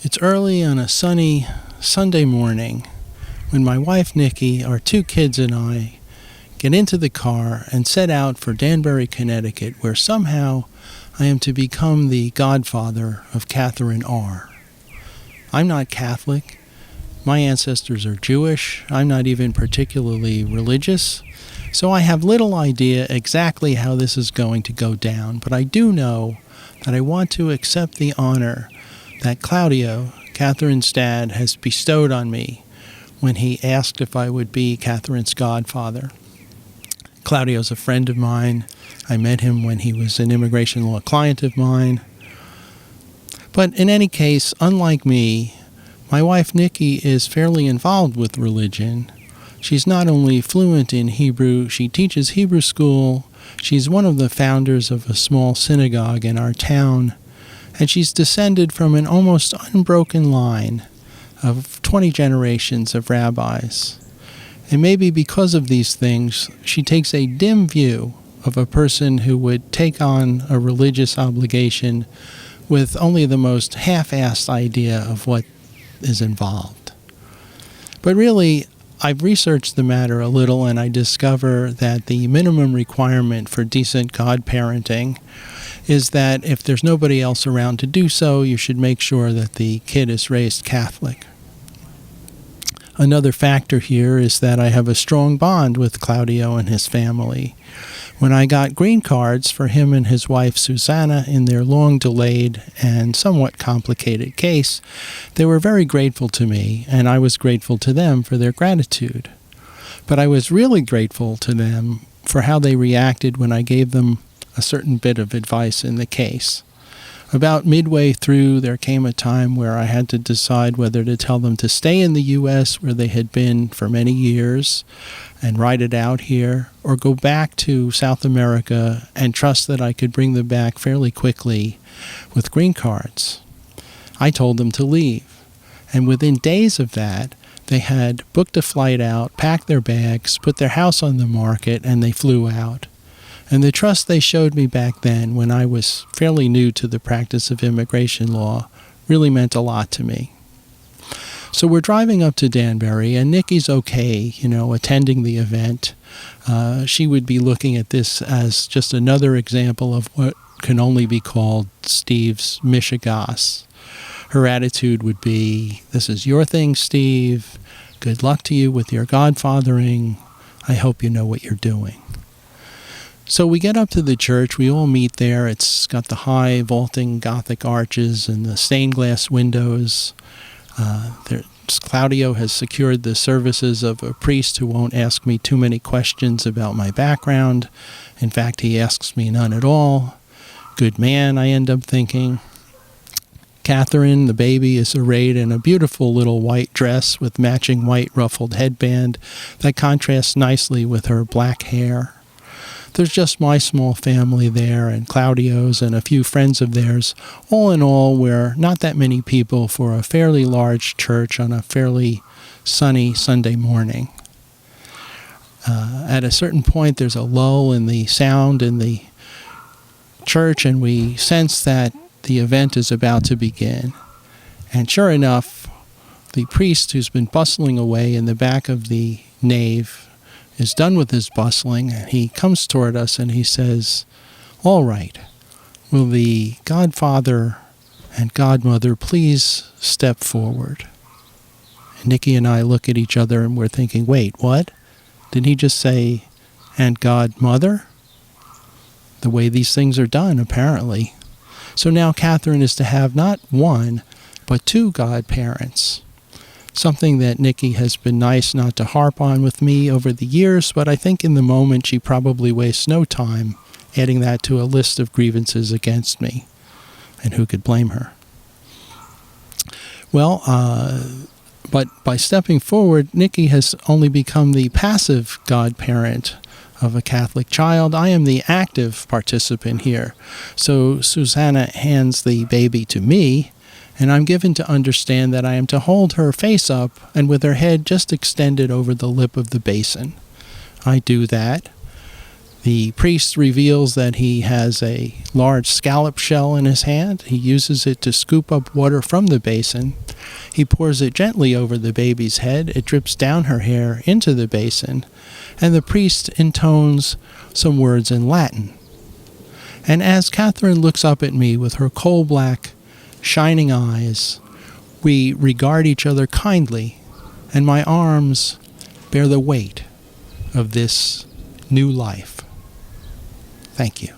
It's early on a sunny Sunday morning when my wife Nikki, our two kids, and I get into the car and set out for Danbury, Connecticut, where somehow I am to become the godfather of Catherine R. I'm not Catholic. My ancestors are Jewish. I'm not even particularly religious. So I have little idea exactly how this is going to go down, but I do know that I want to accept the honor that Claudio, Catherine's dad, has bestowed on me when he asked if I would be Catherine's godfather. Claudio's a friend of mine. I met him when he was an immigration law client of mine. But in any case, unlike me, my wife Nikki is fairly involved with religion. She's not only fluent in Hebrew, she teaches Hebrew school. She's one of the founders of a small synagogue in our town, and she's descended from an almost unbroken line of 20 generations of rabbis. And maybe because of these things, she takes a dim view of a person who would take on a religious obligation with only the most half-assed idea of what is involved. But really, I've researched the matter a little, and I discover that the minimum requirement for decent godparenting is that if there's nobody else around to do so, you should make sure that the kid is raised Catholic. Another factor here is that I have a strong bond with Claudio and his family. When I got green cards for him and his wife Susanna in their long-delayed and somewhat complicated case, they were very grateful to me, and I was grateful to them for their gratitude. But I was really grateful to them for how they reacted when I gave them a certain bit of advice in the case. About midway through, there came a time where I had to decide whether to tell them to stay in the U.S. where they had been for many years and ride it out here, or go back to South America and trust that I could bring them back fairly quickly with green cards. I told them to leave, and within days of that, they had booked a flight out, packed their bags, put their house on the market, and they flew out. And the trust they showed me back then, when I was fairly new to the practice of immigration law, really meant a lot to me. So we're driving up to Danbury, and Nikki's okay, attending the event. She would be looking at this as just another example of what can only be called Steve's mishigas. Her attitude would be, "This is your thing, Steve. Good luck to you with your godfathering. I hope you know what you're doing." So we get up to the church. We all meet there. It's got the high vaulting Gothic arches and the stained glass windows. Claudio has secured the services of a priest who won't ask me too many questions about my background. In fact, he asks me none at all. Good man, I end up thinking. Catherine, the baby, is arrayed in a beautiful little white dress with matching white ruffled headband that contrasts nicely with her black hair. There's just my small family there, and Claudio's and a few friends of theirs. All in all, we're not that many people for a fairly large church on a fairly sunny Sunday morning. At a certain point, there's a lull in the sound in the church, and we sense that the event is about to begin. And sure enough, the priest, who's been bustling away in the back of the nave, is done with his bustling, and he comes toward us and he says, "All right, will the godfather and godmother please step forward?" And Nikki and I look at each other and we're thinking, wait, what? Did he just say, "and godmother"? The way these things are done, apparently. So now Catherine is to have not one, but two godparents. Something that Nikki has been nice not to harp on with me over the years, but I think in the moment she probably wastes no time adding that to a list of grievances against me. And who could blame her? Well, but by stepping forward, Nikki has only become the passive godparent of a Catholic child. I am the active participant here. So Susanna hands the baby to me, and I'm given to understand that I am to hold her face up and with her head just extended over the lip of the basin. I do that. The priest reveals that he has a large scallop shell in his hand. He uses it to scoop up water from the basin. He pours it gently over the baby's head. It drips down her hair into the basin, and the priest intones some words in Latin. And as Catherine looks up at me with her coal-black, shining eyes, we regard each other kindly, and my arms bear the weight of this new life. Thank you.